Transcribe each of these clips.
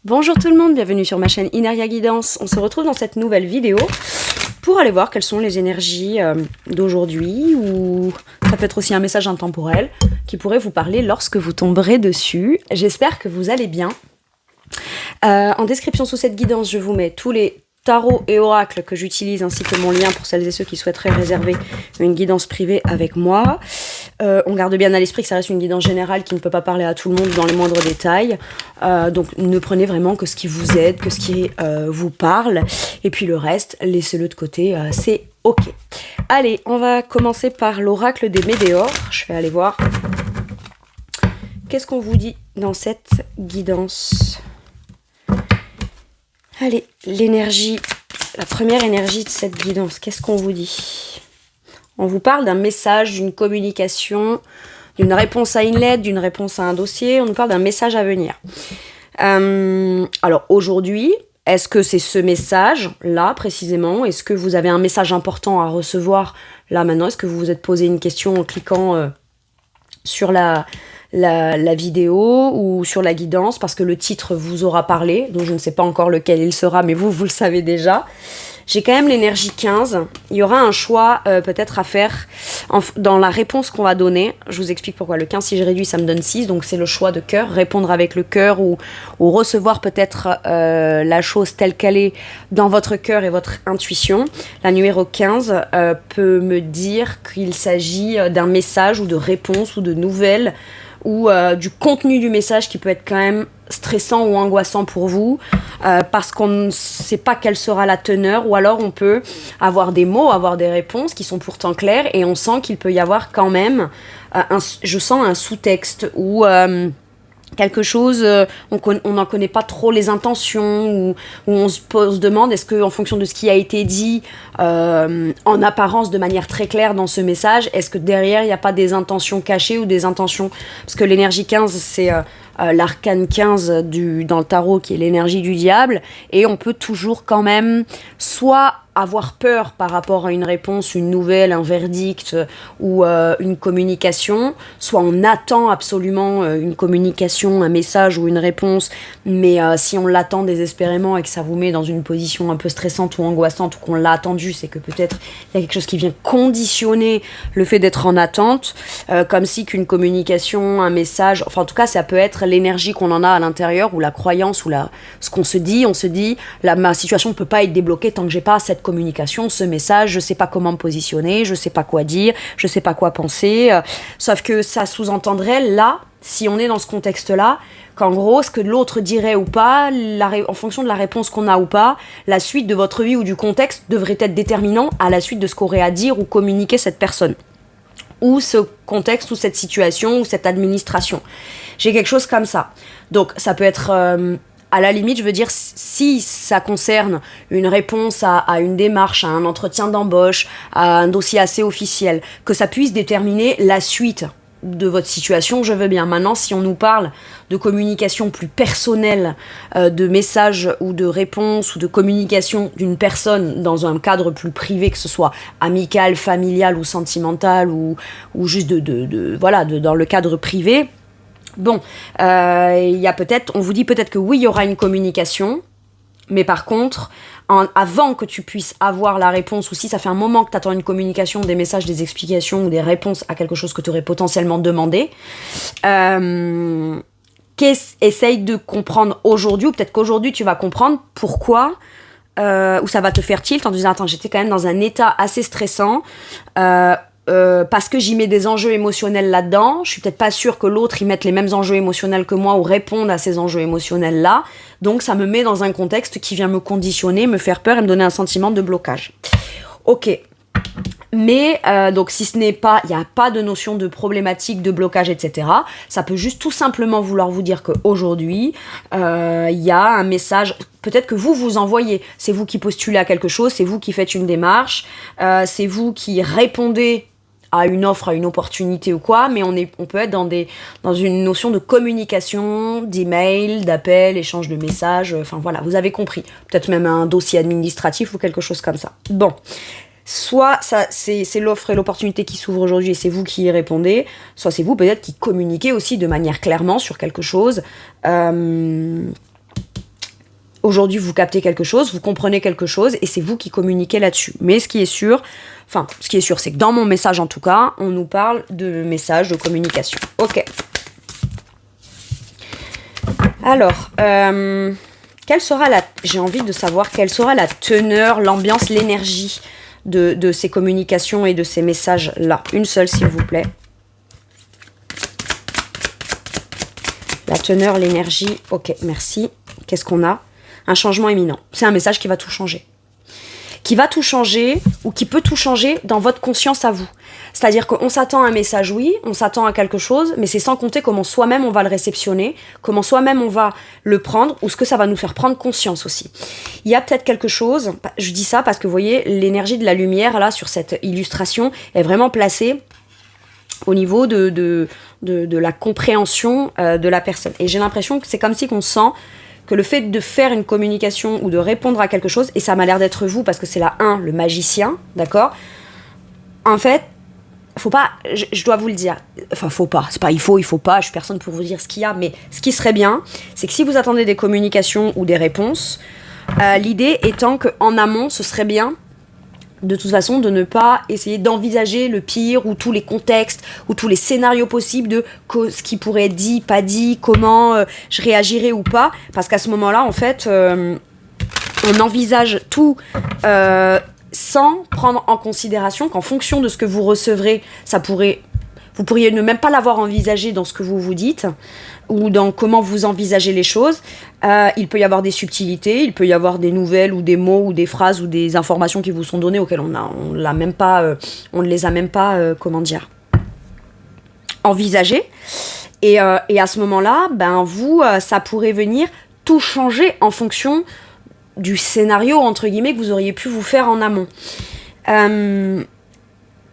Bonjour tout le monde, bienvenue sur ma chaîne Ineria Guidance. On se retrouve dans cette nouvelle vidéo pour aller voir quelles sont les énergies d'aujourd'hui, ou ça peut être aussi un message intemporel qui pourrait vous parler lorsque vous tomberez dessus. J'espère que vous allez bien. En description sous cette guidance, je vous mets tous les tarots et oracles que j'utilise, ainsi que mon lien pour celles et ceux qui souhaiteraient réserver une guidance privée avec moi. On garde bien à l'esprit que ça reste une guidance générale qui ne peut pas parler à tout le monde dans les moindres détails. Donc ne prenez vraiment que ce qui vous aide, que ce qui vous parle. Et puis le reste, laissez-le de côté, c'est ok. Allez, on va commencer par l'oracle des météores. Je vais aller voir. Qu'est-ce qu'on vous dit dans cette guidance ? Allez, l'énergie, la première énergie de cette guidance, qu'est-ce qu'on vous dit ? On vous parle d'un message, d'une communication, d'une réponse à une lettre, d'une réponse à un dossier. On nous parle d'un message à venir. Alors aujourd'hui, est-ce que c'est ce message-là précisément ? Est-ce que vous avez un message important à recevoir là maintenant ? Est-ce que vous vous êtes posé une question en cliquant sur la vidéo ou sur la guidance, parce que le titre vous aura parlé, donc je ne sais pas encore lequel il sera, mais vous le savez déjà. J'ai quand même l'énergie 15. Il y aura un choix peut-être à faire dans la réponse qu'on va donner. Je vous explique pourquoi. Le 15, si je réduis, ça me donne 6, donc c'est le choix de cœur. Répondre avec le cœur ou recevoir peut-être la chose telle qu'elle est dans votre cœur et votre intuition. La numéro 15 peut me dire qu'il s'agit d'un message ou de réponse ou de nouvelles, ou du contenu du message qui peut être quand même stressant ou angoissant pour vous, parce qu'on ne sait pas quelle sera la teneur, ou alors on peut avoir des mots, avoir des réponses qui sont pourtant claires, et on sent qu'il peut y avoir quand même, je sens un sous-texte, ou quelque chose, on n'en connaît pas trop les intentions, ou on se demande, est-ce que en fonction de ce qui a été dit en apparence de manière très claire dans ce message, est-ce que derrière il n'y a pas des intentions cachées ou des intentions, parce que l'énergie 15 c'est l'arcane 15 dans le tarot, qui est l'énergie du diable, et on peut toujours quand même soit avoir peur par rapport à une réponse, une nouvelle, un verdict ou une communication, soit on attend absolument une communication, un message ou une réponse, mais si on l'attend désespérément et que ça vous met dans une position un peu stressante ou angoissante, ou qu'on l'a attendu, c'est que peut-être il y a quelque chose qui vient conditionner le fait d'être en attente, comme si qu'une communication, un message, enfin en tout cas ça peut être l'énergie qu'on en a à l'intérieur, ou la croyance, ou ce qu'on se dit, ma situation ne peut pas être débloquée tant que j'ai pas cette communication, ce message, je sais pas comment me positionner, je sais pas quoi dire, je sais pas quoi penser, sauf que ça sous-entendrait là, si on est dans ce contexte-là, qu'en gros, ce que l'autre dirait ou pas, en fonction de la réponse qu'on a ou pas, la suite de votre vie ou du contexte devrait être déterminant à la suite de ce qu'aurait à dire ou communiquer cette personne, ou ce contexte, ou cette situation, ou cette administration. J'ai quelque chose comme ça. Donc ça peut être à la limite, je veux dire, si ça concerne une réponse à une démarche, à un entretien d'embauche, à un dossier assez officiel, que ça puisse déterminer la suite de votre situation, je veux bien. Maintenant, si on nous parle de communication plus personnelle, de messages ou de réponses, ou de communication d'une personne dans un cadre plus privé, que ce soit amical, familial ou sentimental, ou juste dans le cadre privé, bon, il y a peut-être, on vous dit peut-être que oui, il y aura une communication, mais par contre, avant que tu puisses avoir la réponse, ou si ça fait un moment que tu attends une communication, des messages, des explications ou des réponses à quelque chose que tu aurais potentiellement demandé, essaye de comprendre aujourd'hui, ou peut-être qu'aujourd'hui tu vas comprendre pourquoi, ou ça va te faire tilt en te disant, attends, j'étais quand même dans un état assez stressant, parce que j'y mets des enjeux émotionnels là-dedans, je suis peut-être pas sûre que l'autre y mette les mêmes enjeux émotionnels que moi, ou réponde à ces enjeux émotionnels-là, donc ça me met dans un contexte qui vient me conditionner, me faire peur et me donner un sentiment de blocage. Ok, mais donc si ce n'est pas, il n'y a pas de notion de problématique, de blocage, etc. Ça peut juste tout simplement vouloir vous dire qu'aujourd'hui, il y a un message, peut-être que vous envoyez, c'est vous qui postulez à quelque chose, c'est vous qui faites une démarche, c'est vous qui répondez à une offre, à une opportunité ou quoi, mais on peut être dans une notion de communication, d'email, d'appel, échange de messages, enfin voilà, vous avez compris. Peut-être même un dossier administratif ou quelque chose comme ça. Bon, soit ça, c'est l'offre et l'opportunité qui s'ouvrent aujourd'hui et c'est vous qui y répondez, soit c'est vous peut-être qui communiquez aussi de manière clairement sur quelque chose. aujourd'hui vous captez quelque chose, vous comprenez quelque chose et c'est vous qui communiquez là-dessus. Mais ce qui est sûr, c'est que dans mon message en tout cas, on nous parle de message de communication. Ok. Alors, j'ai envie de savoir quelle sera la teneur, l'ambiance, l'énergie de ces communications et de ces messages-là. Une seule, s'il vous plaît. La teneur, l'énergie, ok, merci. Qu'est-ce qu'on a ? Un changement imminent. C'est un message qui va tout changer. Qui va tout changer ou qui peut tout changer dans votre conscience à vous. C'est-à-dire qu'on s'attend à un message, oui, on s'attend à quelque chose, mais c'est sans compter comment soi-même on va le réceptionner, comment soi-même on va le prendre, ou ce que ça va nous faire prendre conscience aussi. Il y a peut-être quelque chose, je dis ça parce que vous voyez, l'énergie de la lumière, là, sur cette illustration, est vraiment placée au niveau de la compréhension de la personne. Et j'ai l'impression que c'est comme si qu'on sent que le fait de faire une communication ou de répondre à quelque chose, et ça m'a l'air d'être vous, parce que c'est la 1, le magicien, d'accord ? En fait, faut pas, je dois vous le dire, enfin faut pas, c'est pas il faut pas, je suis personne pour vous dire ce qu'il y a, mais ce qui serait bien, c'est que si vous attendez des communications ou des réponses, l'idée étant qu'en amont, ce serait bien, de toute façon, de ne pas essayer d'envisager le pire ou tous les contextes ou tous les scénarios possibles de ce qui pourrait être dit, pas dit, comment je réagirais ou pas. Parce qu'à ce moment-là, en fait, on envisage tout sans prendre en considération qu'en fonction de ce que vous recevrez, vous pourriez ne même pas l'avoir envisagé dans ce que vous vous dites ou dans comment vous envisagez les choses. Il peut y avoir des subtilités, il peut y avoir des nouvelles ou des mots ou des phrases ou des informations qui vous sont données auxquelles on ne les a même pas, envisagées. Et à ce moment-là, vous, ça pourrait venir tout changer en fonction du scénario, entre guillemets, que vous auriez pu vous faire en amont.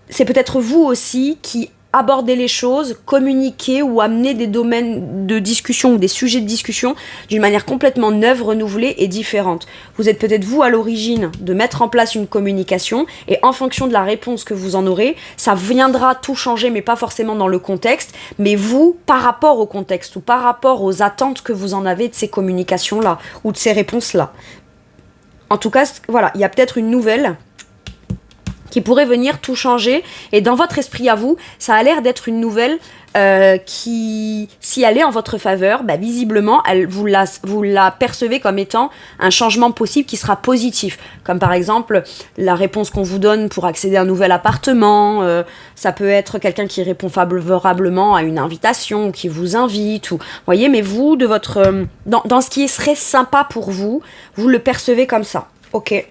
C'est peut-être vous aussi qui aborder les choses, communiquer ou amener des domaines de discussion ou des sujets de discussion d'une manière complètement neuve, renouvelée et différente. Vous êtes peut-être vous à l'origine de mettre en place une communication et en fonction de la réponse que vous en aurez, ça viendra tout changer, mais pas forcément dans le contexte, mais vous, par rapport au contexte ou par rapport aux attentes que vous en avez de ces communications-là ou de ces réponses-là. En tout cas, voilà, il y a peut-être une nouvelle qui pourrait venir tout changer. Et dans votre esprit à vous, ça a l'air d'être une nouvelle qui, si elle est en votre faveur, visiblement, vous la percevez comme étant un changement possible qui sera positif. Comme par exemple, la réponse qu'on vous donne pour accéder à un nouvel appartement. Ça peut être quelqu'un qui répond favorablement à une invitation, ou qui vous invite. Ou, voyez, mais vous, de votre, dans ce qui serait sympa pour vous, vous le percevez comme ça. Ok.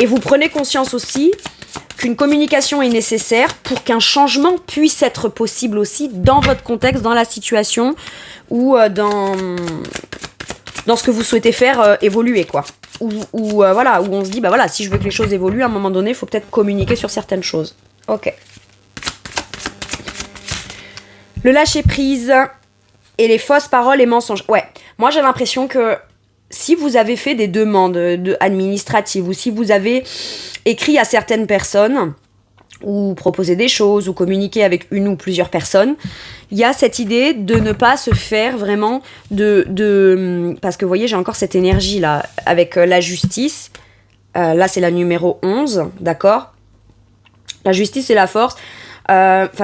Et vous prenez conscience aussi qu'une communication est nécessaire pour qu'un changement puisse être possible aussi dans votre contexte, dans la situation ou dans ce que vous souhaitez faire évoluer, quoi. Ou on se dit, si je veux que les choses évoluent, à un moment donné, il faut peut-être communiquer sur certaines choses. Ok. Le lâcher-prise et les fausses paroles et mensonges. Ouais, moi j'ai l'impression que si vous avez fait des demandes administratives ou si vous avez écrit à certaines personnes ou proposé des choses ou communiqué avec une ou plusieurs personnes, il y a cette idée de ne pas se faire vraiment parce que vous voyez, j'ai encore cette énergie là avec la justice. Là, c'est la numéro 11, d'accord ? La justice et la force.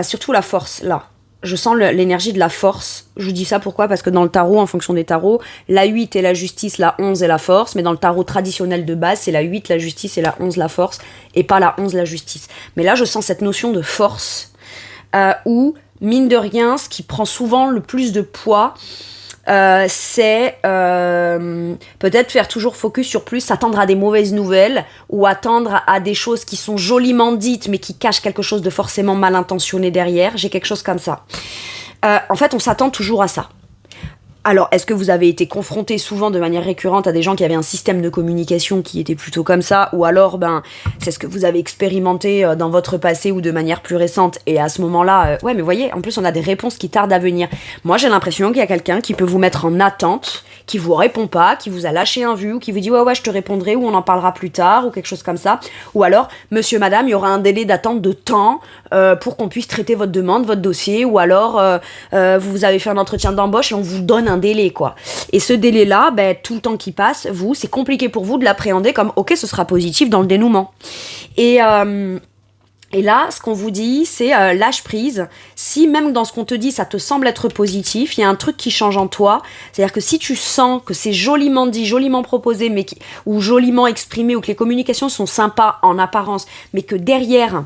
Surtout la force, là. Je sens l'énergie de la force. Je vous dis ça pourquoi ? Parce que dans le tarot, en fonction des tarots, la 8 est la justice, la 11 est la force. Mais dans le tarot traditionnel de base, c'est la 8 la justice et la 11 la force. Et pas la 11 la justice. Mais là, je sens cette notion de force. Où, mine de rien, ce qui prend souvent le plus de poids, c'est peut-être faire toujours focus sur plus, s'attendre à des mauvaises nouvelles ou attendre à des choses qui sont joliment dites mais qui cachent quelque chose de forcément mal intentionné derrière. J'ai quelque chose comme ça. En fait, on s'attend toujours à ça. Alors, est-ce que vous avez été confronté souvent de manière récurrente à des gens qui avaient un système de communication qui était plutôt comme ça, ou alors, c'est ce que vous avez expérimenté dans votre passé ou de manière plus récente, et à ce moment-là, ouais, mais voyez, en plus, on a des réponses qui tardent à venir. Moi, j'ai l'impression qu'il y a quelqu'un qui peut vous mettre en attente, qui vous répond pas, qui vous a lâché un vu, ou qui vous dit ouais, je te répondrai, ou on en parlera plus tard, ou quelque chose comme ça. Ou alors, monsieur, madame, il y aura un délai d'attente de temps pour qu'on puisse traiter votre demande, votre dossier, ou alors, vous avez fait un entretien d'embauche et on vous donne un délai, quoi. Et ce délai-là, tout le temps qui passe, c'est compliqué pour vous de l'appréhender comme ok, ce sera positif dans le dénouement. Et là, ce qu'on vous dit, c'est lâche prise. Si même dans ce qu'on te dit, ça te semble être positif, il y a un truc qui change en toi. C'est-à-dire que si tu sens que c'est joliment dit, joliment proposé, ou joliment exprimé, ou que les communications sont sympas en apparence, mais que derrière,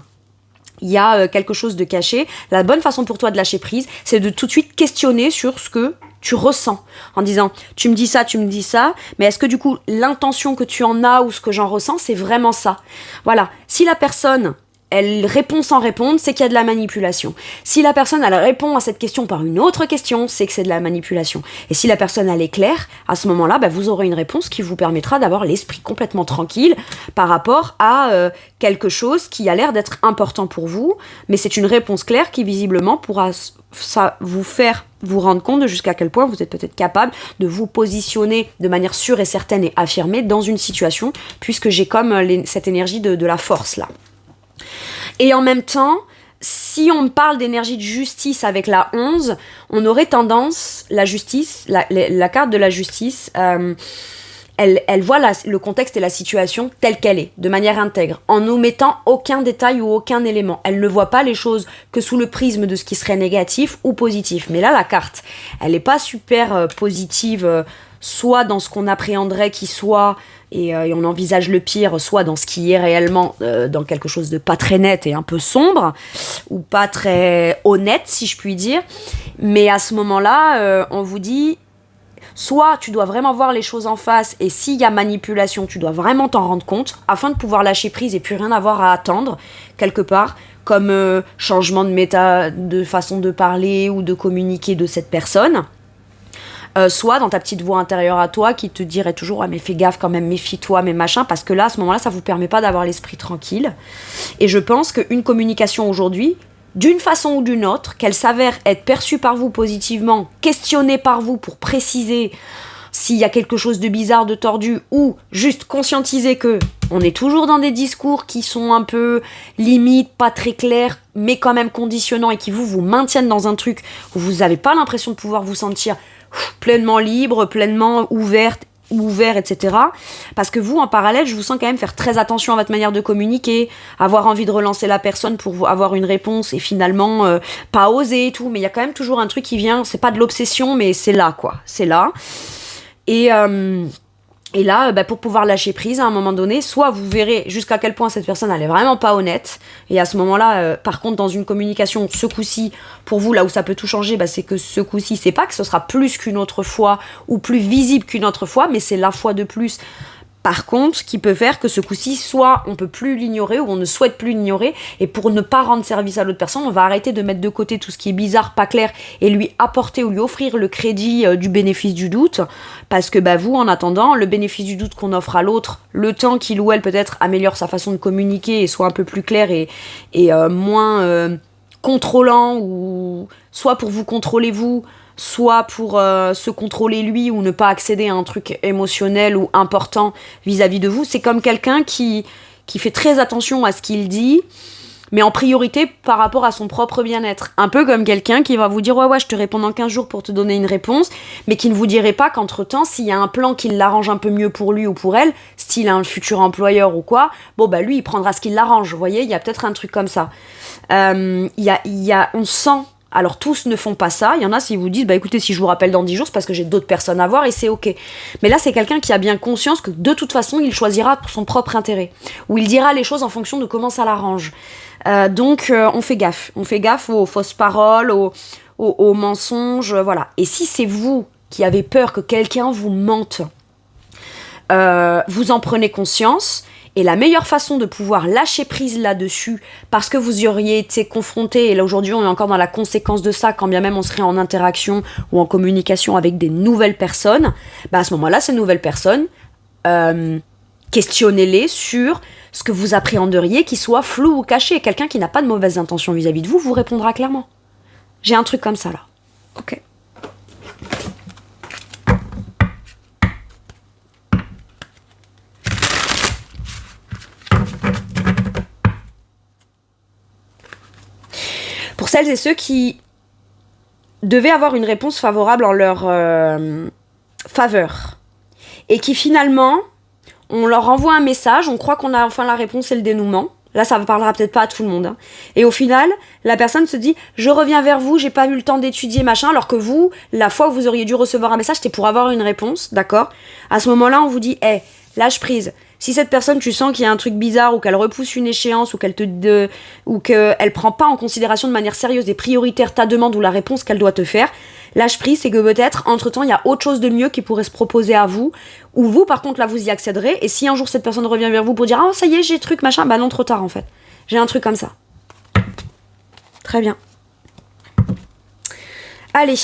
il y a quelque chose de caché, la bonne façon pour toi de lâcher prise, c'est de tout de suite questionner sur ce que tu ressens, en disant tu me dis ça, mais est-ce que du coup l'intention que tu en as ou ce que j'en ressens, c'est vraiment ça? Voilà, si la personne elle répond sans répondre, c'est qu'il y a de la manipulation. Si la personne, elle répond à cette question par une autre question, c'est que c'est de la manipulation. Et si la personne, elle est claire, à ce moment-là, vous aurez une réponse qui vous permettra d'avoir l'esprit complètement tranquille par rapport à quelque chose qui a l'air d'être important pour vous. Mais c'est une réponse claire qui, visiblement, pourra vous faire vous rendre compte de jusqu'à quel point vous êtes peut-être capable de vous positionner de manière sûre et certaine et affirmée dans une situation, puisque j'ai comme cette énergie de la force, là. Et en même temps, si on parle d'énergie de justice avec la 11, on aurait tendance, la justice, la carte de la justice, elle voit le contexte et la situation telle qu'elle est, de manière intègre, en n'omettant aucun détail ou aucun élément. Elle ne voit pas les choses que sous le prisme de ce qui serait négatif ou positif. Mais là, la carte, elle n'est pas super positive, soit dans ce qu'on appréhenderait qu'il soit, et on envisage le pire, soit dans ce qui est réellement dans quelque chose de pas très net et un peu sombre, ou pas très honnête, si je puis dire. Mais à ce moment-là, on vous dit, soit tu dois vraiment voir les choses en face, et s'il y a manipulation, tu dois vraiment t'en rendre compte, afin de pouvoir lâcher prise et plus rien avoir à attendre, quelque part, comme changement de façon de parler ou de communiquer de cette personne. Soit dans ta petite voix intérieure à toi qui te dirait toujours mais fais gaffe quand même, méfie-toi, mais machin, parce que là, à ce moment-là, ça vous permet pas d'avoir l'esprit tranquille. Et je pense qu'une communication aujourd'hui, d'une façon ou d'une autre, qu'elle s'avère être perçue par vous positivement, questionnée par vous pour préciser s'il y a quelque chose de bizarre, de tordu, ou juste conscientiser que on est toujours dans des discours qui sont un peu limites, pas très clairs, mais quand même conditionnants, et qui vous maintiennent dans un truc où vous n'avez pas l'impression de pouvoir vous sentir pleinement libre, pleinement ouvert, etc. Parce que vous, en parallèle, je vous sens quand même faire très attention à votre manière de communiquer, avoir envie de relancer la personne pour avoir une réponse et finalement pas oser et tout. Mais il y a quand même toujours un truc qui vient, c'est pas de l'obsession, mais c'est là, quoi. C'est là. Et là, pour pouvoir lâcher prise à un moment donné, soit vous verrez jusqu'à quel point cette personne elle est vraiment pas honnête, et à ce moment-là, par contre, dans une communication, ce coup-ci, pour vous, là où ça peut tout changer, c'est que ce coup-ci, c'est pas que ce sera plus qu'une autre fois, ou plus visible qu'une autre fois, mais c'est la fois de plus. Par contre, qui peut faire que ce coup-ci, soit on peut plus l'ignorer, ou on ne souhaite plus l'ignorer, et pour ne pas rendre service à l'autre personne, on va arrêter de mettre de côté tout ce qui est bizarre, pas clair, et lui apporter ou lui offrir le crédit du bénéfice du doute, parce que vous, en attendant, le bénéfice du doute qu'on offre à l'autre, le temps qu'il ou elle peut-être améliore sa façon de communiquer et soit un peu plus clair et moins contrôlant, ou soit pour vous contrôler vous, soit pour se contrôler lui ou ne pas accéder à un truc émotionnel ou important vis-à-vis de vous. C'est comme quelqu'un qui fait très attention à ce qu'il dit, mais en priorité par rapport à son propre bien-être. Un peu comme quelqu'un qui va vous dire « Ouais, je te réponds dans 15 jours pour te donner une réponse », mais qui ne vous dirait pas qu'entre-temps, s'il y a un plan qui l'arrange un peu mieux pour lui ou pour elle, style un futur employeur ou quoi, lui, il prendra ce qui l'arrange. Vous voyez, il y a peut-être un truc comme ça. On sent... Alors tous ne font pas ça, il y en a s'ils vous disent écoutez, si je vous rappelle dans 10 jours c'est parce que j'ai d'autres personnes à voir et c'est ok. Mais là c'est quelqu'un qui a bien conscience que de toute façon il choisira pour son propre intérêt, ou il dira les choses en fonction de comment ça l'arrange. Donc on fait gaffe aux fausses paroles, aux mensonges, voilà. Et si c'est vous qui avez peur que quelqu'un vous mente, vous en prenez conscience. Et la meilleure façon de pouvoir lâcher prise là-dessus, parce que vous y auriez été confronté, et là aujourd'hui on est encore dans la conséquence de ça, quand bien même on serait en interaction ou en communication avec des nouvelles personnes, à ce moment-là, ces nouvelles personnes, questionnez-les sur ce que vous appréhenderiez qui soit flou ou caché. Quelqu'un qui n'a pas de mauvaises intentions vis-à-vis de vous, vous répondra clairement. J'ai un truc comme ça là. Ok. Pour celles et ceux qui devaient avoir une réponse favorable en leur faveur. Et qui finalement, on leur envoie un message, on croit qu'on a enfin la réponse et le dénouement. Là, ça ne parlera peut-être pas à tout le monde. Hein. Et au final, la personne se dit « Je reviens vers vous, j'ai pas eu le temps d'étudier, machin », alors que vous, la fois où vous auriez dû recevoir un message, c'était pour avoir une réponse, d'accord ? À ce moment-là, on vous dit « Hey, lâche prise ». Si cette personne, tu sens qu'il y a un truc bizarre, ou qu'elle repousse une échéance, ou qu'elle prend pas en considération de manière sérieuse et prioritaire ta demande ou la réponse qu'elle doit te faire, lâche prise, c'est que peut-être, entre-temps, il y a autre chose de mieux qui pourrait se proposer à vous, ou vous, par contre, là, vous y accéderez, et si un jour cette personne revient vers vous pour dire « Ah, ça y est, j'ai truc, machin », bah non, trop tard, en fait. J'ai un truc comme ça. Très bien. Allez.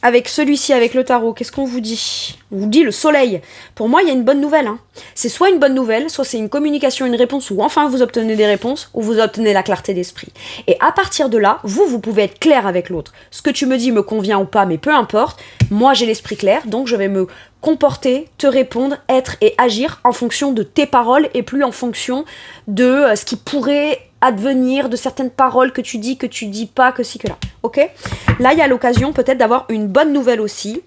Avec celui-ci, avec le tarot, qu'est-ce qu'on vous dit ? On vous dit le soleil. Pour moi, il y a une bonne nouvelle. Hein. C'est soit une bonne nouvelle, soit c'est une communication, une réponse, ou enfin vous obtenez des réponses, ou vous obtenez la clarté d'esprit. Et à partir de là, vous pouvez être clair avec l'autre. Ce que tu me dis me convient ou pas, mais peu importe. Moi, j'ai l'esprit clair, donc je vais me comporter, te répondre, être et agir en fonction de tes paroles et plus en fonction de ce qui pourrait advenir, de certaines paroles que tu dis pas, que si, que là. Ok ? Là, il y a l'occasion peut-être d'avoir une bonne nouvelle aussi,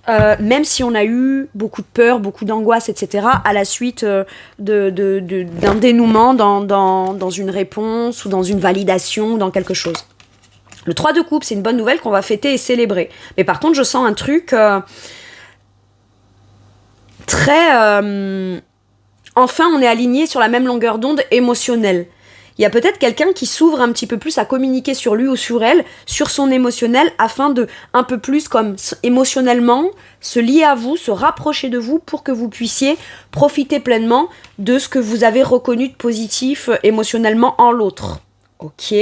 même si on a eu beaucoup de peur, beaucoup d'angoisse, etc., à la suite d'un dénouement dans une réponse ou dans une validation ou dans quelque chose. Le 3 de coupe, c'est une bonne nouvelle qu'on va fêter et célébrer. Mais par contre, je sens un truc très... enfin, on est aligné sur la même longueur d'onde émotionnelle. Il y a peut-être quelqu'un qui s'ouvre un petit peu plus à communiquer sur lui ou sur elle, sur son émotionnel, afin de un peu plus comme émotionnellement se lier à vous, se rapprocher de vous pour que vous puissiez profiter pleinement de ce que vous avez reconnu de positif émotionnellement en l'autre. Ok.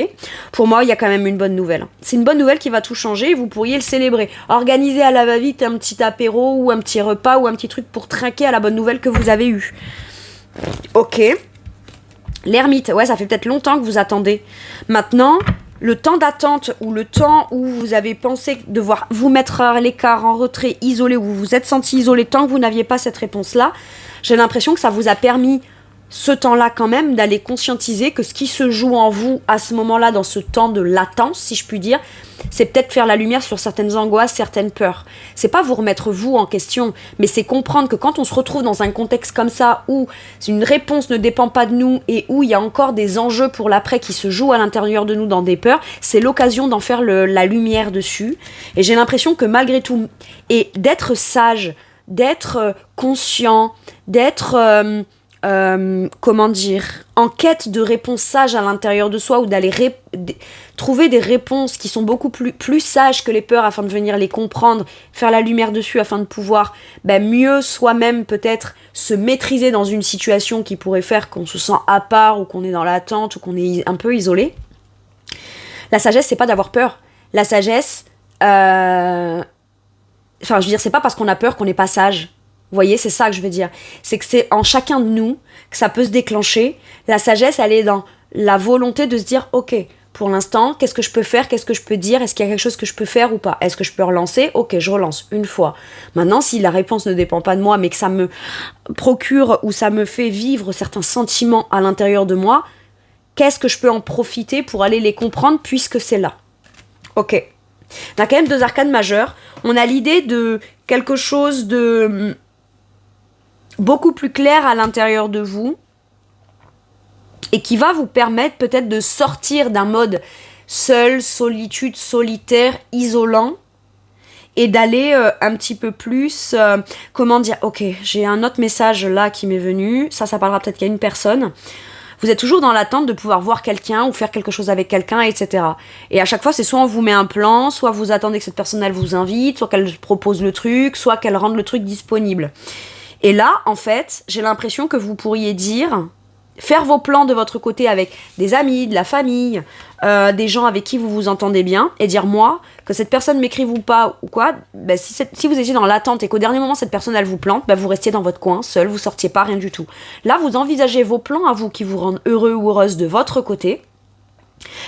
Pour moi, il y a quand même une bonne nouvelle. C'est une bonne nouvelle qui va tout changer et vous pourriez le célébrer. Organiser à la va-vite un petit apéro ou un petit repas ou un petit truc pour trinquer à la bonne nouvelle que vous avez eue. Ok. L'ermite, ouais, ça fait peut-être longtemps que vous attendez. Maintenant, le temps d'attente ou le temps où vous avez pensé devoir vous mettre à l'écart, en retrait, isolé, ou vous vous êtes senti isolé, tant que vous n'aviez pas cette réponse-là, j'ai l'impression que ça vous a permis, ce temps-là quand même, d'aller conscientiser que ce qui se joue en vous à ce moment-là, dans ce temps de latence, si je puis dire, c'est peut-être faire la lumière sur certaines angoisses, certaines peurs. C'est pas vous remettre vous en question, mais c'est comprendre que quand on se retrouve dans un contexte comme ça, où une réponse ne dépend pas de nous et où il y a encore des enjeux pour l'après qui se jouent à l'intérieur de nous dans des peurs, c'est l'occasion d'en faire la lumière dessus. Et j'ai l'impression que malgré tout, et d'être sage, d'être conscient, d'être... en quête de réponses sages à l'intérieur de soi ou d'aller trouver des réponses qui sont beaucoup plus sages que les peurs afin de venir les comprendre, faire la lumière dessus afin de pouvoir mieux soi-même peut-être se maîtriser dans une situation qui pourrait faire qu'on se sent à part ou qu'on est dans l'attente ou qu'on est un peu isolé. La sagesse, c'est pas d'avoir peur. La sagesse, c'est pas parce qu'on a peur qu'on n'est pas sage. Vous voyez, c'est ça que je veux dire. C'est que c'est en chacun de nous que ça peut se déclencher. La sagesse, elle est dans la volonté de se dire, ok, pour l'instant, qu'est-ce que je peux faire, qu'est-ce que je peux dire, est-ce qu'il y a quelque chose que je peux faire ou pas ? Est-ce que je peux relancer ? Ok, je relance une fois. Maintenant, si la réponse ne dépend pas de moi, mais que ça me procure ou ça me fait vivre certains sentiments à l'intérieur de moi, qu'est-ce que je peux en profiter pour aller les comprendre puisque c'est là ? Ok. On a quand même 2 arcanes majeures. On a l'idée de quelque chose de beaucoup plus clair à l'intérieur de vous et qui va vous permettre peut-être de sortir d'un mode seul, solitude, solitaire, isolant et d'aller un petit peu plus, ok, j'ai un autre message là qui m'est venu, ça parlera peut-être qu'à une personne. Vous êtes toujours dans l'attente de pouvoir voir quelqu'un ou faire quelque chose avec quelqu'un, etc. Et à chaque fois, c'est soit on vous met un plan, soit vous attendez que cette personne, elle vous invite, soit qu'elle propose le truc, soit qu'elle rende le truc disponible. Et là, en fait, j'ai l'impression que vous pourriez faire vos plans de votre côté avec des amis, de la famille, des gens avec qui vous vous entendez bien, et dire moi, que cette personne m'écrive ou pas, ou quoi, si vous étiez dans l'attente et qu'au dernier moment cette personne elle vous plante, vous restiez dans votre coin, seul, vous sortiez pas, rien du tout. Là, vous envisagez vos plans à vous qui vous rendent heureux ou heureuse de votre côté.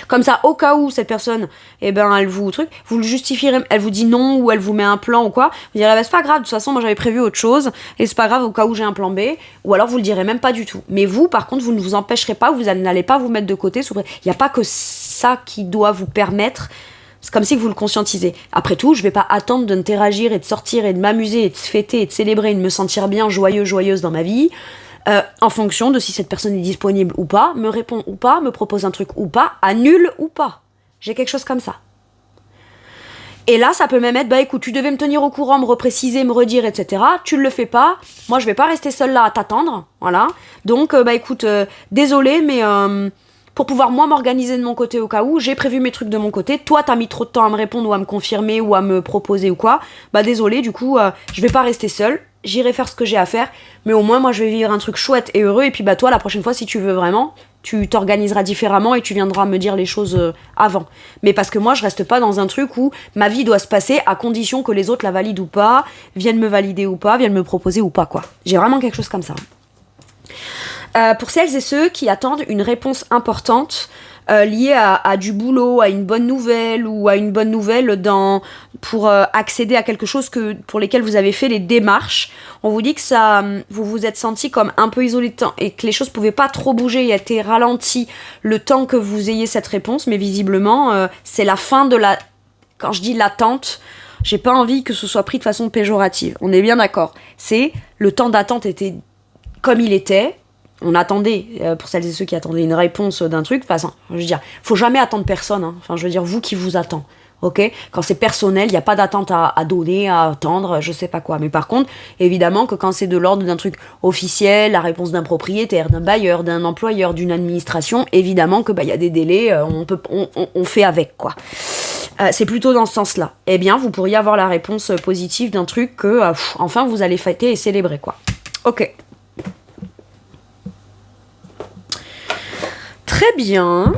Comme ça, au cas où cette personne, elle vous le justifierez, elle vous dit non ou elle vous met un plan ou quoi, vous direz c'est pas grave, de toute façon moi j'avais prévu autre chose et c'est pas grave au cas où j'ai un plan B, ou alors vous le direz même pas du tout. Mais vous, par contre, vous ne vous empêcherez pas, vous n'allez pas vous mettre de côté. Il n'y a pas que ça qui doit vous permettre, C'est comme si vous le conscientisez. Après tout, je vais pas attendre de interagir et de sortir et de m'amuser et de fêter et de célébrer et de me sentir bien, joyeuse dans ma vie, en fonction de si cette personne est disponible ou pas, me répond ou pas, me propose un truc ou pas, annule ou pas. J'ai quelque chose comme ça. Et là, ça peut même être, écoute, tu devais me tenir au courant, me repréciser, me redire, etc. Tu ne le fais pas. Moi, je vais pas rester seule là à t'attendre. Voilà. Donc, écoute, désolé, mais pour pouvoir, moi, m'organiser de mon côté au cas où, j'ai prévu mes trucs de mon côté. Toi, t'as mis trop de temps à me répondre ou à me confirmer ou à me proposer ou quoi. Désolé, du coup, je vais pas rester seule. J'irai faire ce que j'ai à faire. Mais au moins, moi, je vais vivre un truc chouette et heureux. Et puis, toi, la prochaine fois, si tu veux vraiment, tu t'organiseras différemment et tu viendras me dire les choses avant. Mais parce que moi, je reste pas dans un truc où ma vie doit se passer à condition que les autres la valident ou pas, viennent me valider ou pas, viennent me proposer ou pas, quoi. J'ai vraiment quelque chose comme ça. Pour celles et ceux qui attendent une réponse importante liée à du boulot, à une bonne nouvelle ou à une bonne nouvelle pour accéder à quelque chose pour lesquels vous avez fait les démarches, on vous dit que ça, vous vous êtes senti comme un peu isolé et que les choses pouvaient pas trop bouger et étaient ralenties le temps que vous ayez cette réponse, mais visiblement c'est la fin de la... Quand je dis l'attente, j'ai pas envie que ce soit pris de façon péjorative, on est bien d'accord. C'est le temps d'attente était comme il était. On attendait, pour celles et ceux qui attendaient une réponse d'un truc, enfin, je veux dire, faut jamais attendre personne, hein. Enfin, je veux dire, vous qui vous attend, ok ? Quand c'est personnel, il n'y a pas d'attente à donner, à attendre, je sais pas quoi. Mais par contre, évidemment que quand c'est de l'ordre d'un truc officiel, la réponse d'un propriétaire, d'un bailleur, d'un employeur, d'une administration, évidemment que y a des délais, on fait avec, quoi. C'est plutôt dans ce sens-là. Eh bien, vous pourriez avoir la réponse positive d'un truc que, enfin, vous allez fêter et célébrer, quoi. Ok. Très bien.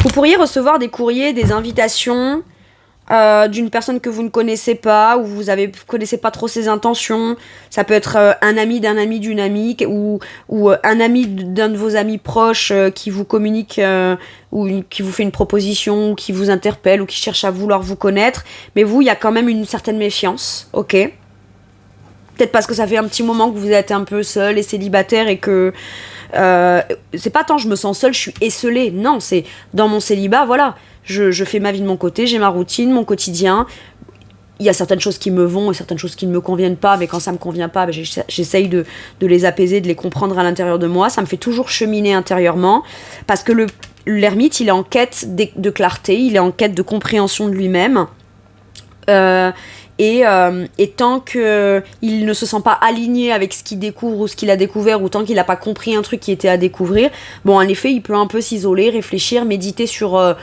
Vous pourriez recevoir des courriers, des invitations d'une personne que vous ne connaissez pas, ou vous connaissez pas trop ses intentions. Ça peut être un ami d'un ami d'une amie, ou un ami d'un de vos amis proches qui vous communique, ou qui vous fait une proposition, ou qui vous interpelle, ou qui cherche à vouloir vous connaître. Mais vous, il y a quand même une certaine méfiance, ok ? Peut-être parce que ça fait un petit moment que vous êtes un peu seul et célibataire et que c'est pas tant je me sens seule, je suis esseulée. Non, c'est dans mon célibat, voilà. Je fais ma vie de mon côté, j'ai ma routine, mon quotidien. Il y a certaines choses qui me vont et certaines choses qui ne me conviennent pas, mais quand ça me convient pas, j'essaye de les apaiser, de les comprendre à l'intérieur de moi. Ça me fait toujours cheminer intérieurement parce que l'ermite, il est en quête de clarté, il est en quête de compréhension de lui-même. Et tant qu'il ne se sent pas aligné avec ce qu'il découvre ou ce qu'il a découvert, ou tant qu'il n'a pas compris un truc qui était à découvrir, en effet, il peut un peu s'isoler, réfléchir, méditer sur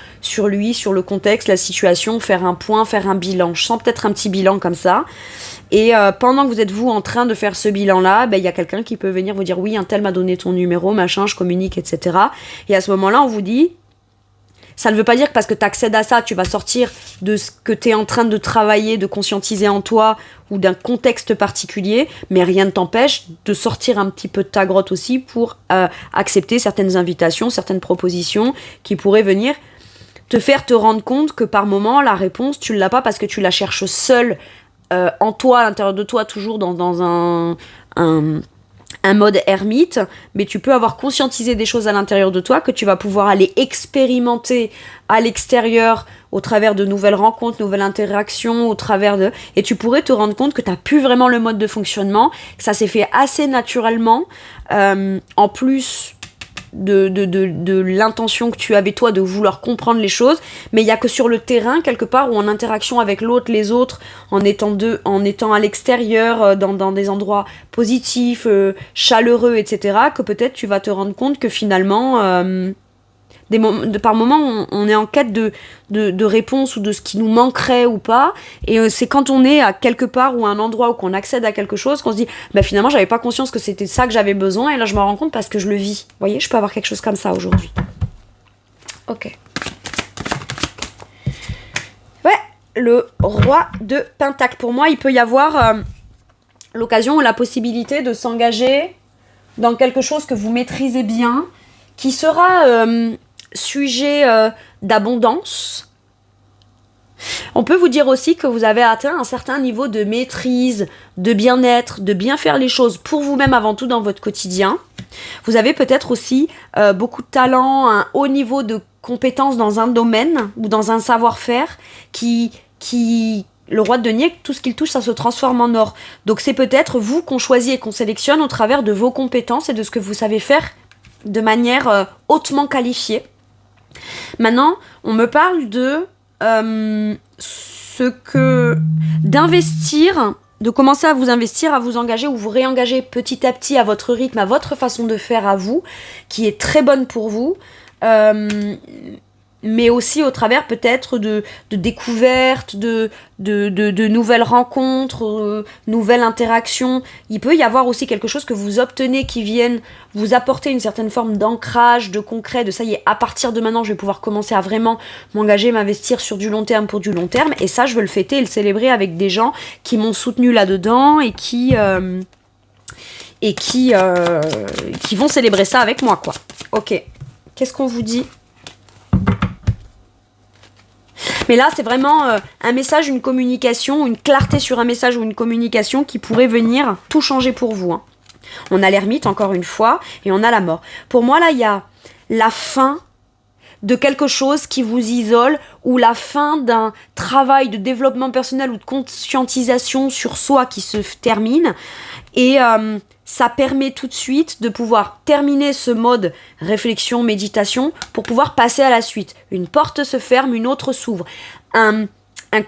lui, sur le contexte, la situation, faire un point, faire un bilan. Je sens peut-être un petit bilan comme ça. Et pendant que vous êtes, vous, en train de faire ce bilan-là, il y a quelqu'un qui peut venir vous dire « Oui, un tel m'a donné ton numéro, machin, je communique, etc. » Et à ce moment-là, on vous dit... Ça ne veut pas dire que parce que tu accèdes à ça, tu vas sortir de ce que tu es en train de travailler, de conscientiser en toi ou d'un contexte particulier, mais rien ne t'empêche de sortir un petit peu de ta grotte aussi pour accepter certaines invitations, certaines propositions qui pourraient venir te faire te rendre compte que par moment, la réponse, tu ne l'as pas parce que tu la cherches seule en toi, à l'intérieur de toi, toujours dans un mode ermite, mais tu peux avoir conscientisé des choses à l'intérieur de toi que tu vas pouvoir aller expérimenter à l'extérieur au travers de nouvelles rencontres, nouvelles interactions, et tu pourrais te rendre compte que tu n'as plus vraiment le mode de fonctionnement, que ça s'est fait assez naturellement, en plus de l'intention que tu avais toi de vouloir comprendre les choses, mais il n'y a que sur le terrain quelque part ou en interaction avec l'autre, les autres, en étant à l'extérieur, dans des endroits positifs, chaleureux, etc., que peut-être tu vas te rendre compte que finalement par moments on est en quête de réponses ou de ce qui nous manquerait ou pas, et c'est quand on est à quelque part ou à un endroit où qu'on accède à quelque chose qu'on se dit finalement j'avais pas conscience que c'était ça que j'avais besoin, et là je me rends compte parce que je le vis. Vous voyez, je peux avoir quelque chose comme ça aujourd'hui. Ok. Ouais, le roi de Pentacle. Pour moi, il peut y avoir l'occasion ou la possibilité de s'engager dans quelque chose que vous maîtrisez bien, qui sera sujet d'abondance, On peut vous dire aussi que vous avez atteint un certain niveau de maîtrise, de bien-être, de bien faire les choses pour vous-même avant tout dans votre quotidien. Vous avez peut-être aussi beaucoup de talent, un haut niveau de compétence dans un domaine ou dans un savoir-faire qui le roi de denier, tout ce qu'il touche, ça se transforme en or. Donc c'est peut-être vous qu'on choisit et qu'on sélectionne au travers de vos compétences et de ce que vous savez faire de manière hautement qualifiée. Maintenant, on me parle de d'investir, de commencer à vous investir, à vous engager ou vous réengager petit à petit à votre rythme, à votre façon de faire à vous, qui est très bonne pour vous, mais aussi au travers peut-être de découvertes, de nouvelles rencontres, nouvelles interactions. Il peut y avoir aussi quelque chose que vous obtenez qui vienne vous apporter une certaine forme d'ancrage, de concret, de ça y est, à partir de maintenant, je vais pouvoir commencer à vraiment m'engager, m'investir sur du long terme pour du long terme. Et ça, je veux le fêter et le célébrer avec des gens qui m'ont soutenu là-dedans et qui vont célébrer ça avec moi, quoi. Ok. Qu'est-ce qu'on vous dit ? Mais là, c'est vraiment un message, une communication, une clarté sur un message ou une communication qui pourrait venir tout changer pour vous. Hein. On a l'ermite, encore une fois, et on a la mort. Pour moi, là, il y a la fin de quelque chose qui vous isole ou la fin d'un travail de développement personnel ou de conscientisation sur soi qui se termine. Et ça permet tout de suite de pouvoir terminer ce mode réflexion, méditation pour pouvoir passer à la suite. Une porte se ferme, une autre s'ouvre. Un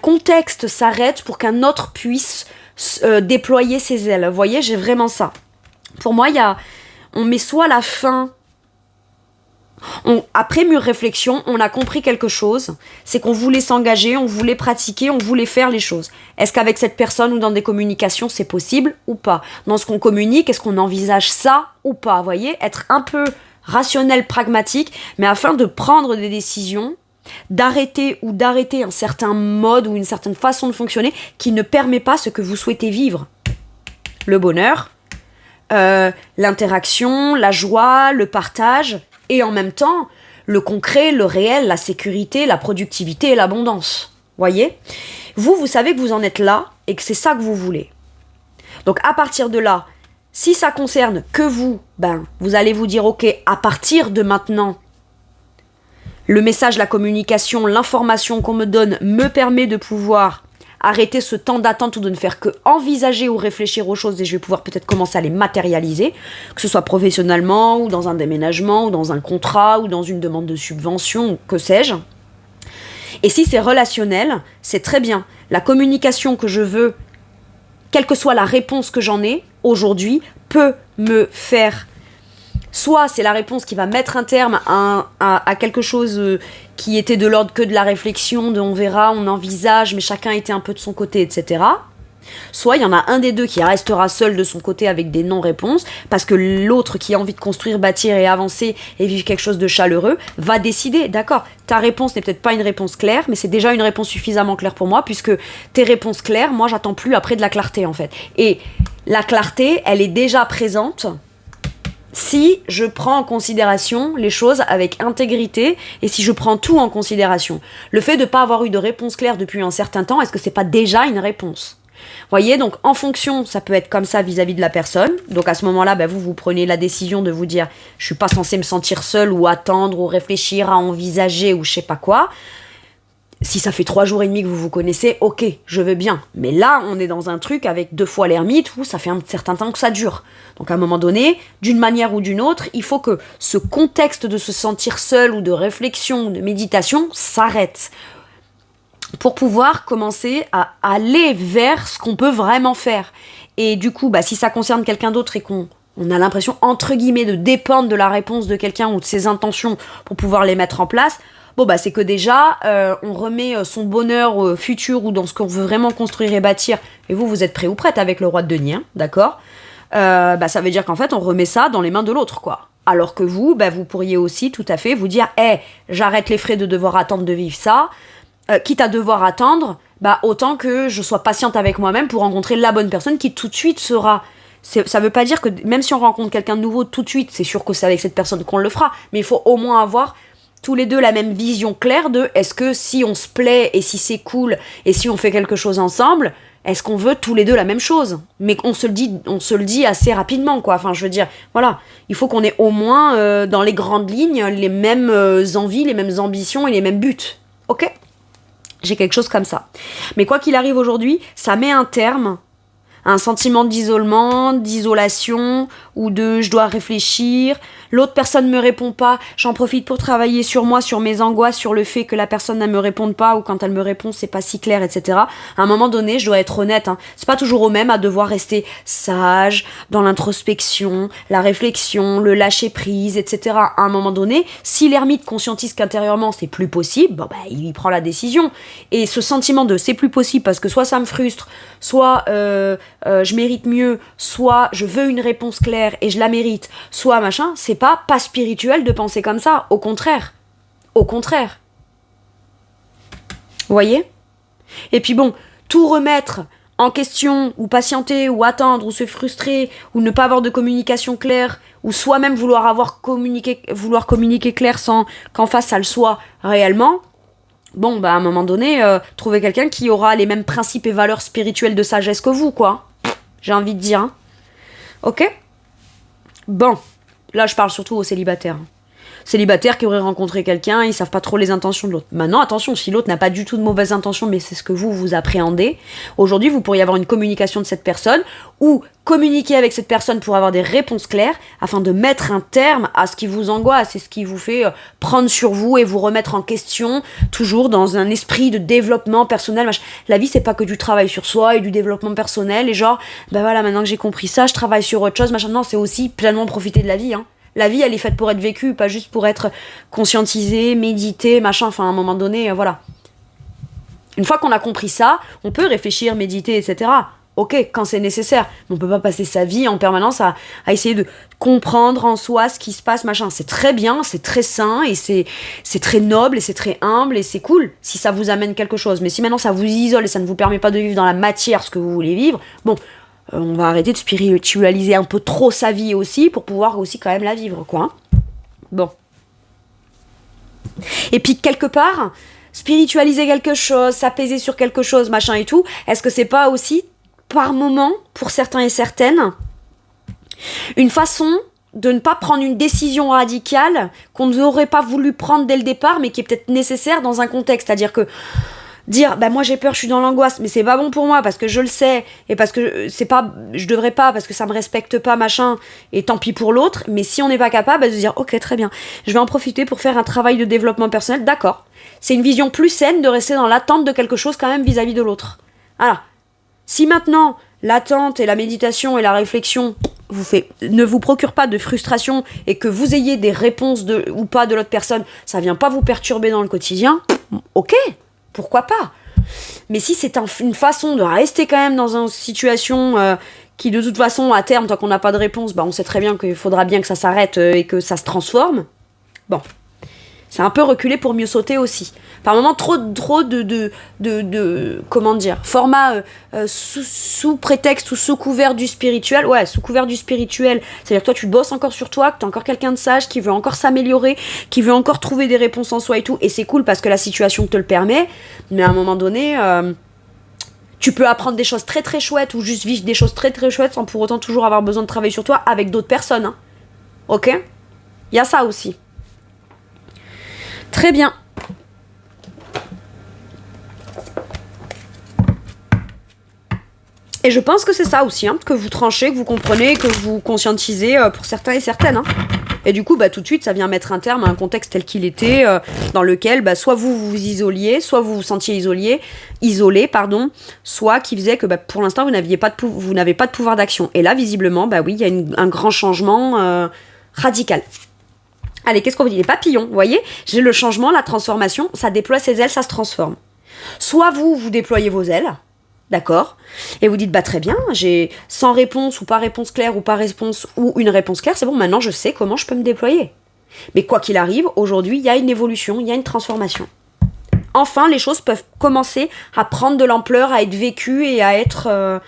contexte s'arrête pour qu'un autre puisse déployer ses ailes. Vous voyez, j'ai vraiment ça. Pour moi, on met soit la fin... Après mûre réflexion, on a compris quelque chose, c'est qu'on voulait s'engager, on voulait pratiquer, on voulait faire les choses. Est-ce qu'avec cette personne ou dans des communications, c'est possible ou pas ? Dans ce qu'on communique, est-ce qu'on envisage ça ou pas ? Vous voyez, être un peu rationnel, pragmatique, mais afin de prendre des décisions, d'arrêter un certain mode ou une certaine façon de fonctionner qui ne permet pas ce que vous souhaitez vivre. Le bonheur, l'interaction, la joie, le partage... Et en même temps, le concret, le réel, la sécurité, la productivité et l'abondance. Voyez ? Vous savez que vous en êtes là et que c'est ça que vous voulez. Donc à partir de là, si ça concerne que vous, vous allez vous dire, ok, à partir de maintenant, le message, la communication, l'information qu'on me donne me permet de pouvoir arrêter ce temps d'attente ou de ne faire que envisager ou réfléchir aux choses et je vais pouvoir peut-être commencer à les matérialiser, que ce soit professionnellement ou dans un déménagement ou dans un contrat ou dans une demande de subvention ou que sais-je. Et si c'est relationnel, c'est très bien. La communication que je veux, quelle que soit la réponse que j'en ai aujourd'hui, peut me faire... Soit c'est la réponse qui va mettre un terme à quelque chose qui était de l'ordre que de la réflexion, de on verra, on envisage, mais chacun était un peu de son côté, etc. Soit il y en a un des deux qui restera seul de son côté avec des non-réponses, parce que l'autre qui a envie de construire, bâtir et avancer et vivre quelque chose de chaleureux, va décider, d'accord, ta réponse n'est peut-être pas une réponse claire, mais c'est déjà une réponse suffisamment claire pour moi, puisque tes réponses claires, moi j'attends plus après de la clarté en fait. Et la clarté, elle est déjà présente, si je prends en considération les choses avec intégrité et si je prends tout en considération. Le fait de ne pas avoir eu de réponse claire depuis un certain temps, est-ce que c'est pas déjà une réponse ? Voyez, donc en fonction, ça peut être comme ça vis-à-vis de la personne. Donc à ce moment-là, vous prenez la décision de vous dire « je suis pas censé me sentir seule ou attendre ou réfléchir à envisager ou je sais pas quoi ». Si ça fait 3 jours et demi que vous vous connaissez, ok, je veux bien. Mais là, on est dans un truc avec 2 fois l'ermite où ça fait un certain temps que ça dure. Donc à un moment donné, d'une manière ou d'une autre, il faut que ce contexte de se sentir seul ou de réflexion, de méditation, s'arrête. Pour pouvoir commencer à aller vers ce qu'on peut vraiment faire. Et du coup, si ça concerne quelqu'un d'autre et qu'on a l'impression, entre guillemets, de dépendre de la réponse de quelqu'un ou de ses intentions pour pouvoir les mettre en place... c'est que déjà, on remet son bonheur futur ou dans ce qu'on veut vraiment construire et bâtir. Et vous êtes prêt ou prête avec le roi de denier, d'accord ? Ça veut dire qu'en fait, on remet ça dans les mains de l'autre, quoi. Alors que vous pourriez aussi tout à fait vous dire « j'arrête les frais de devoir attendre de vivre ça. Quitte à devoir attendre, autant que je sois patiente avec moi-même pour rencontrer la bonne personne qui tout de suite sera... » Ça veut pas dire que même si on rencontre quelqu'un de nouveau tout de suite, c'est sûr que c'est avec cette personne qu'on le fera. Mais il faut au moins avoir... tous les deux la même vision claire de est-ce que si on se plaît et si c'est cool et si on fait quelque chose ensemble, est-ce qu'on veut tous les deux la même chose? Mais on se le dit assez rapidement, quoi. Enfin, je veux dire, voilà, il faut qu'on ait au moins dans les grandes lignes les mêmes envies, les mêmes ambitions et les mêmes buts. Ok? J'ai quelque chose comme ça. Mais quoi qu'il arrive aujourd'hui, ça met un terme à un sentiment d'isolement, d'isolation, ou de je dois réfléchir, l'autre personne me répond pas, j'en profite pour travailler sur moi, sur mes angoisses, sur le fait que la personne ne me réponde pas, ou quand elle me répond c'est pas si clair, etc. À un moment donné, je dois être honnête, hein. C'est pas toujours au même à devoir rester sage, dans l'introspection, la réflexion, le lâcher prise, etc. À un moment donné, si l'ermite conscientise qu'intérieurement c'est plus possible, bon, bah, il y prend la décision. Et ce sentiment de c'est plus possible parce que soit ça me frustre, soit je mérite mieux, soit je veux une réponse claire et je la mérite, soit machin, c'est pas spirituel de penser comme ça, au contraire. Au contraire. Vous voyez? Et puis bon, tout remettre en question, ou patienter, ou attendre, ou se frustrer, ou ne pas avoir de communication claire, ou soi-même vouloir communiquer clair sans qu'en face ça le soit réellement, bon, bah à un moment donné, trouver quelqu'un qui aura les mêmes principes et valeurs spirituelles de sagesse que vous, quoi. J'ai envie de dire. Hein. Ok? Bon. Là, je parle surtout aux célibataires. Célibataires qui auraient rencontré quelqu'un, ils savent pas trop les intentions de l'autre. Maintenant, attention, si l'autre n'a pas du tout de mauvaises intentions, mais c'est ce que vous appréhendez, aujourd'hui, vous pourriez avoir une communication de cette personne, ou communiquer avec cette personne pour avoir des réponses claires, afin de mettre un terme à ce qui vous angoisse et ce qui vous fait prendre sur vous et vous remettre en question, toujours dans un esprit de développement personnel. La vie, c'est pas que du travail sur soi et du développement personnel, et genre, ben voilà, maintenant que j'ai compris ça, je travaille sur autre chose, machin. Non, c'est aussi pleinement profiter de la vie, hein. La vie, elle est faite pour être vécue, pas juste pour être conscientisée, méditée, machin. Enfin, à un moment donné, voilà. Une fois qu'on a compris ça, on peut réfléchir, méditer, etc. Ok, quand c'est nécessaire. Mais on peut pas passer sa vie en permanence à essayer de comprendre en soi ce qui se passe, machin. C'est très bien, c'est très sain, et c'est très noble, et c'est très humble, et c'est cool, si ça vous amène quelque chose. Mais si maintenant ça vous isole et ça ne vous permet pas de vivre dans la matière ce que vous voulez vivre, bon... on va arrêter de spiritualiser un peu trop sa vie aussi pour pouvoir aussi quand même la vivre, quoi. Bon. Et puis, quelque part, spiritualiser quelque chose, s'apaiser sur quelque chose, machin et tout, est-ce que c'est pas aussi, par moment, pour certains et certaines, une façon de ne pas prendre une décision radicale qu'on n'aurait pas voulu prendre dès le départ, mais qui est peut-être nécessaire dans un contexte, c'est-à-dire que dire bah moi j'ai peur, je suis dans l'angoisse, mais c'est pas bon pour moi parce que je le sais et parce que je devrais pas parce que ça me respecte pas, machin, et tant pis pour l'autre. Mais si on n'est pas capable de se dire ok, très bien, je vais en profiter pour faire un travail de développement personnel, d'accord, c'est une vision plus saine de rester dans l'attente de quelque chose quand même vis-à-vis de l'autre. Alors si maintenant l'attente et la méditation et la réflexion ne vous procurent pas de frustration et que vous ayez des réponses ou pas de l'autre personne, ça vient pas vous perturber dans le quotidien, ok, pourquoi pas? Mais si c'est une façon de rester quand même dans une situation qui de toute façon à terme, tant qu'on n'a pas de réponse, bah on sait très bien qu'il faudra bien que ça s'arrête et que ça se transforme, bon, c'est un peu reculé pour mieux sauter aussi. Par moments, trop de comment dire, format sous prétexte ou sous couvert du spirituel. Ouais, sous couvert du spirituel, c'est-à-dire que toi tu bosses encore sur toi, que t'es encore quelqu'un de sage, qui veut encore s'améliorer, qui veut encore trouver des réponses en soi et tout, et c'est cool parce que la situation te le permet, mais à un moment donné, tu peux apprendre des choses très très chouettes ou juste vivre des choses très très chouettes sans pour autant toujours avoir besoin de travailler sur toi avec d'autres personnes, hein. Ok? Il y a ça aussi. Très bien. Et je pense que c'est ça aussi, hein, que vous tranchez, que vous comprenez, que vous conscientisez pour certains et certaines. Hein. Et du coup, bah, tout de suite, ça vient mettre un terme à un contexte tel qu'il était, dans lequel bah, soit vous vous isoliez, soit vous vous sentiez isolé, soit qui faisait que bah, pour l'instant, vous n'avez pas de pouvoir d'action. Et là, visiblement, bah oui, il y a un grand changement radical. Allez, qu'est-ce qu'on vous dit? Les papillons, vous voyez? J'ai le changement, la transformation, ça déploie ses ailes, ça se transforme. Soit vous déployez vos ailes, d'accord? Et vous dites, bah très bien, j'ai sans réponse ou pas réponse claire ou pas réponse ou une réponse claire, c'est bon, maintenant je sais comment je peux me déployer. Mais quoi qu'il arrive, aujourd'hui, il y a une évolution, il y a une transformation. Enfin, les choses peuvent commencer à prendre de l'ampleur, à être vécues et à être,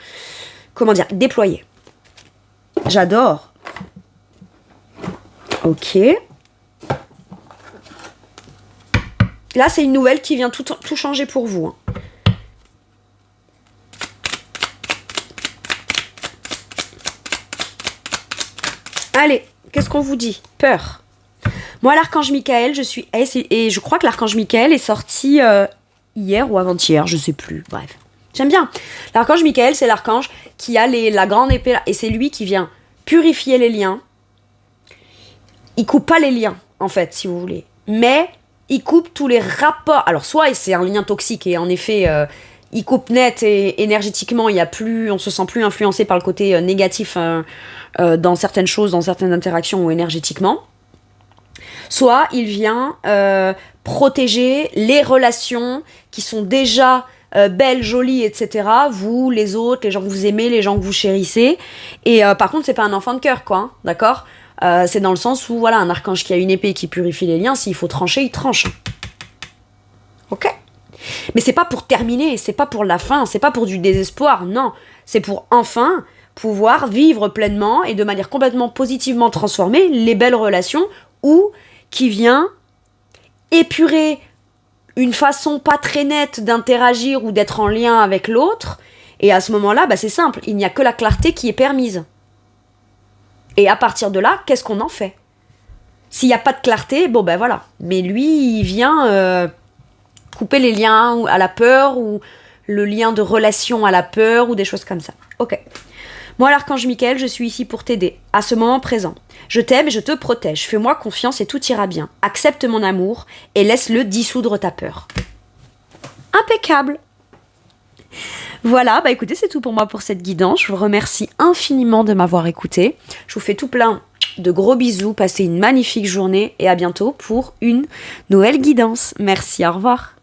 déployées. J'adore. Ok. Là, c'est une nouvelle qui vient tout changer pour vous. Hein. Allez, qu'est-ce qu'on vous dit? Peur. Moi, l'archange Michael, et je crois que l'archange Michael est sorti hier ou avant-hier, je sais plus. Bref, j'aime bien. L'archange Michael, c'est l'archange qui a la grande épée là, et c'est lui qui vient purifier les liens. Il coupe pas les liens, en fait, si vous voulez. Mais il coupe tous les rapports. Alors, soit c'est un lien toxique et en effet, il coupe net et énergétiquement, on se sent plus influencé par le côté négatif dans certaines choses, dans certaines interactions ou énergétiquement. Soit il vient protéger les relations qui sont déjà belles, jolies, etc. Vous, les autres, les gens que vous aimez, les gens que vous chérissez. Et par contre, c'est pas un enfant de cœur, quoi, hein, d'accord ? C'est dans le sens où, voilà, un archange qui a une épée qui purifie les liens, s'il faut trancher, il tranche. Ok ? Mais c'est pas pour terminer, c'est pas pour la fin, c'est pas pour du désespoir, non. C'est pour enfin pouvoir vivre pleinement et de manière complètement positivement transformée les belles relations ou qui vient épurer une façon pas très nette d'interagir ou d'être en lien avec l'autre. Et à ce moment-là, c'est simple, il n'y a que la clarté qui est permise. Et à partir de là, qu'est-ce qu'on en fait ? S'il n'y a pas de clarté, voilà. Mais lui, il vient couper les liens à la peur ou le lien de relation à la peur ou des choses comme ça. Ok. Moi, l'archange Michael, je suis ici pour t'aider, à ce moment présent. Je t'aime et je te protège. Fais-moi confiance et tout ira bien. Accepte mon amour et laisse-le dissoudre ta peur. Impeccable. Voilà, écoutez, c'est tout pour moi pour cette guidance. Je vous remercie infiniment de m'avoir écouté. Je vous fais tout plein de gros bisous. Passez une magnifique journée et à bientôt pour une nouvelle guidance. Merci, au revoir.